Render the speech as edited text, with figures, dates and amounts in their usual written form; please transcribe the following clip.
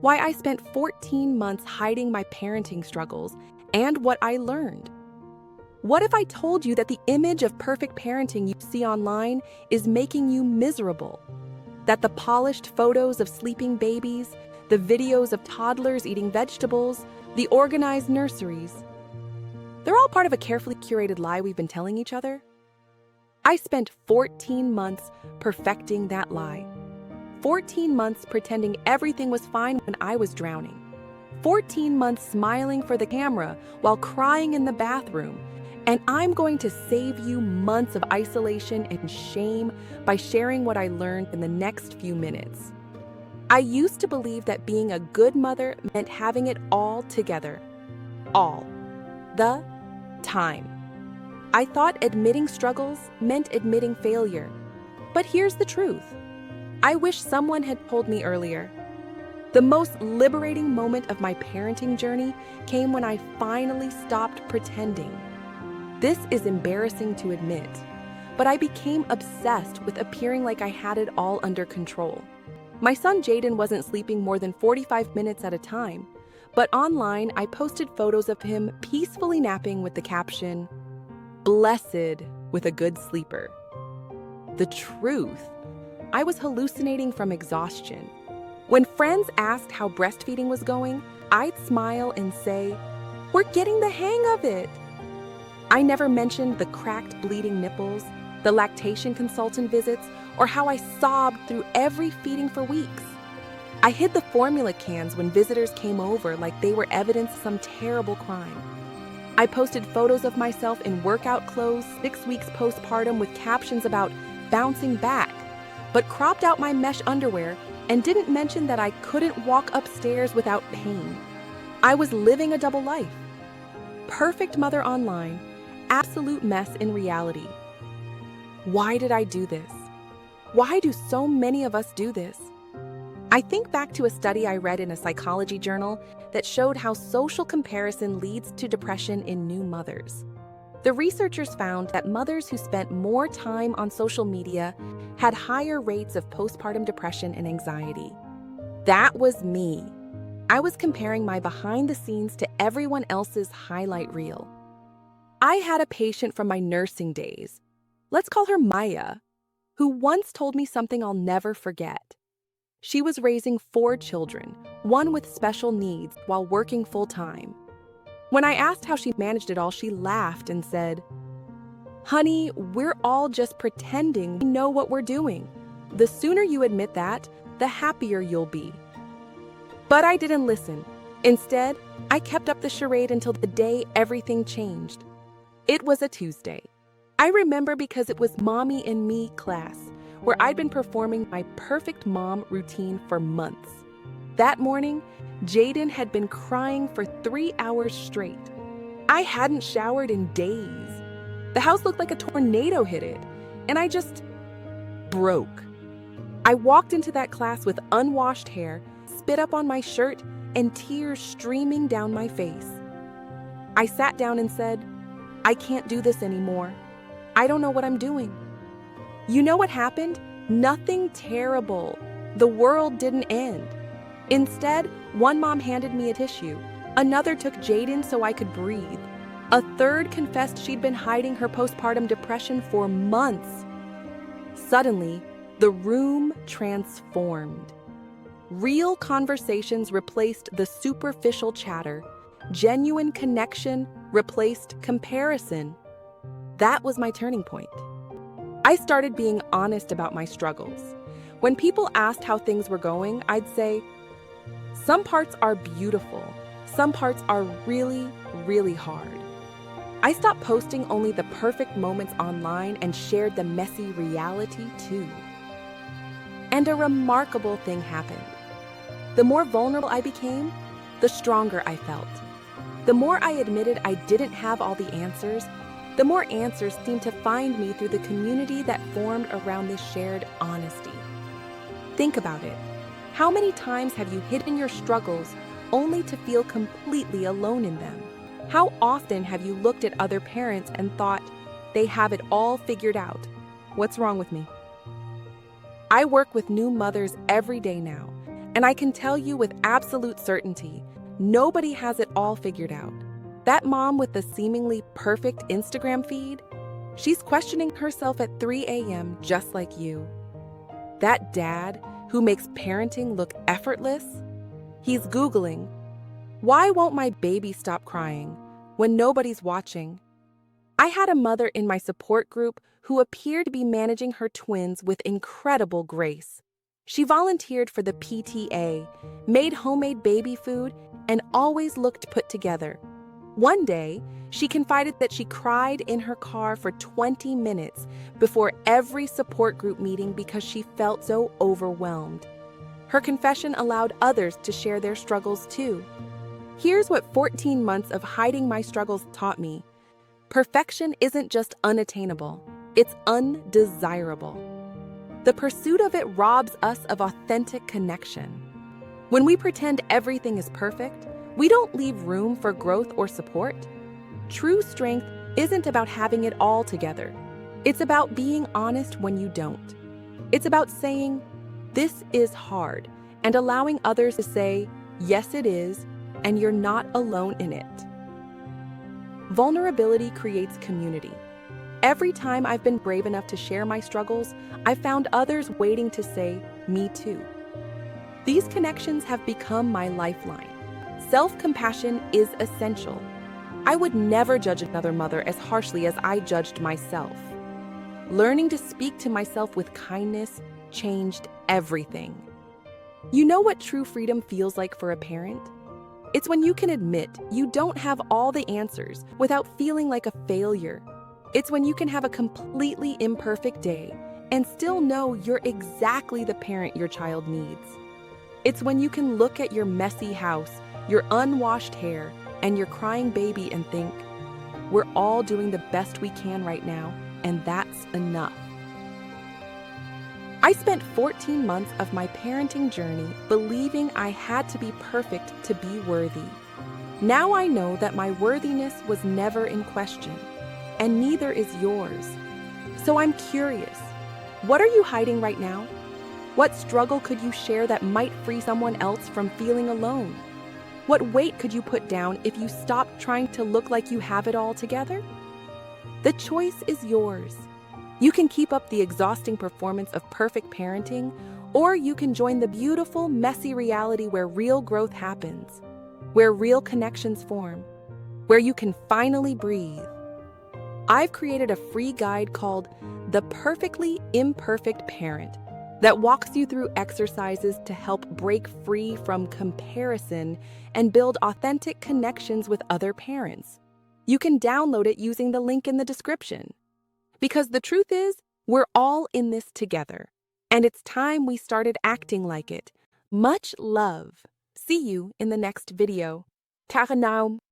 Why I spent 14 months hiding my parenting struggles and what I learned. What if I told you that the image of perfect parenting you see online is making you miserable? That the polished photos of sleeping babies, the videos of toddlers eating vegetables, the organized nurseries, they're all part of a carefully curated lie we've been telling each other? I spent 14 months perfecting that lie. 14 months pretending everything was fine when I was drowning. 14 months smiling for the camera while crying in the bathroom. And I'm going to save you months of isolation and shame by sharing what I learned in the next few minutes. I used to believe that being a good mother meant having it all together. All the time. I thought admitting struggles meant admitting failure. But here's the truth. I wish someone had told me earlier. The most liberating moment of my parenting journey came when I finally stopped pretending. This is embarrassing to admit, but I became obsessed with appearing like I had it all under control. My son Jaden wasn't sleeping more than 45 minutes at a time, but online I posted photos of him peacefully napping with the caption, "Blessed with a good sleeper." The truth, I was hallucinating from exhaustion. When friends asked how breastfeeding was going, I'd smile and say, "We're getting the hang of it." I never mentioned the cracked, bleeding nipples, the lactation consultant visits, or how I sobbed through every feeding for weeks. I hid the formula cans when visitors came over like they were evidence of some terrible crime. I posted photos of myself in workout clothes 6 weeks postpartum with captions about bouncing back, but cropped out my mesh underwear and didn't mention that I couldn't walk upstairs without pain. I was living a double life. Perfect mother online, absolute mess in reality. Why did I do this? Why do so many of us do this? I think back to a study I read in a psychology journal that showed how social comparison leads to depression in new mothers. The researchers found that mothers who spent more time on social media had higher rates of postpartum depression and anxiety. That was me. I was comparing my behind the scenes to everyone else's highlight reel. I had a patient from my nursing days, let's call her Maya, who once told me something I'll never forget. She was raising 4 children, one with special needs, while working full-time. When I asked how she managed it all, she laughed and said, "Honey, we're all just pretending we know what we're doing. The sooner you admit that, the happier you'll be." But I didn't listen. Instead, I kept up the charade until the day everything changed. It was a Tuesday. I remember because it was Mommy and Me class, where I'd been performing my perfect mom routine for months. That morning, Jaden had been crying for 3 hours straight. I hadn't showered in days. The house looked like a tornado hit it, and I just broke. I walked into that class with unwashed hair, spit up on my shirt, and tears streaming down my face. I sat down and said, "I can't do this anymore. I don't know what I'm doing." You know what happened? Nothing terrible. The world didn't end. Instead, one mom handed me a tissue. Another took Jaden so I could breathe. A third confessed she'd been hiding her postpartum depression for months. Suddenly, the room transformed. Real conversations replaced the superficial chatter. Genuine connection replaced comparison. That was my turning point. I started being honest about my struggles. When people asked how things were going, I'd say, "Some parts are beautiful. Some parts are really, really hard." I stopped posting only the perfect moments online and shared the messy reality too. And a remarkable thing happened. The more vulnerable I became, the stronger I felt. The more I admitted I didn't have all the answers, the more answers seemed to find me through the community that formed around this shared honesty. Think about it. How many times have you hidden your struggles only to feel completely alone in them? How often have you looked at other parents and thought, they have it all figured out? What's wrong with me? I work with new mothers every day now, And I can tell you with absolute certainty, nobody has it all figured out. That mom with the seemingly perfect Instagram feed, she's questioning herself at 3 a.m. just like you. That dad who makes parenting look effortless, he's Googling, "Why won't my baby stop crying?" when nobody's watching. I had a mother in my support group who appeared to be managing her twins with incredible grace. She volunteered for the PTA, made homemade baby food, and always looked put together. One day, she confided that she cried in her car for 20 minutes before every support group meeting because she felt so overwhelmed. Her confession allowed others to share their struggles too. Here's what 14 months of hiding my struggles taught me. Perfection isn't just unattainable, it's undesirable. The pursuit of it robs us of authentic connection. When we pretend everything is perfect, we don't leave room for growth or support. True strength isn't about having it all together. It's about being honest when you don't. It's about saying, "This is hard," and allowing others to say, "Yes, it is," and you're not alone in it. Vulnerability creates community. Every time I've been brave enough to share my struggles, I've found others waiting to say, "Me too." These connections have become my lifeline. Self-compassion is essential. I would never judge another mother as harshly as I judged myself. Learning to speak to myself with kindness changed everything. You know what true freedom feels like for a parent? It's when you can admit you don't have all the answers without feeling like a failure. It's when you can have a completely imperfect day and still know you're exactly the parent your child needs. It's when you can look at your messy house, your unwashed hair, and your crying baby and think, we're all doing the best we can right now, and that's enough. I spent 14 months of my parenting journey believing I had to be perfect to be worthy. Now I know that my worthiness was never in question, and neither is yours. So I'm curious, what are you hiding right now? What struggle could you share that might free someone else from feeling alone? What weight could you put down if you stopped trying to look like you have it all together? The choice is yours. You can keep up the exhausting performance of perfect parenting, or you can join the beautiful, messy reality where real growth happens, where real connections form, where you can finally breathe. I've created a free guide called The Perfectly Imperfect Parent that walks you through exercises to help break free from comparison and build authentic connections with other parents. You can download it using the link in the description. Because the truth is, we're all in this together, and it's time we started acting like it. Much love. See you in the next video. Tara now.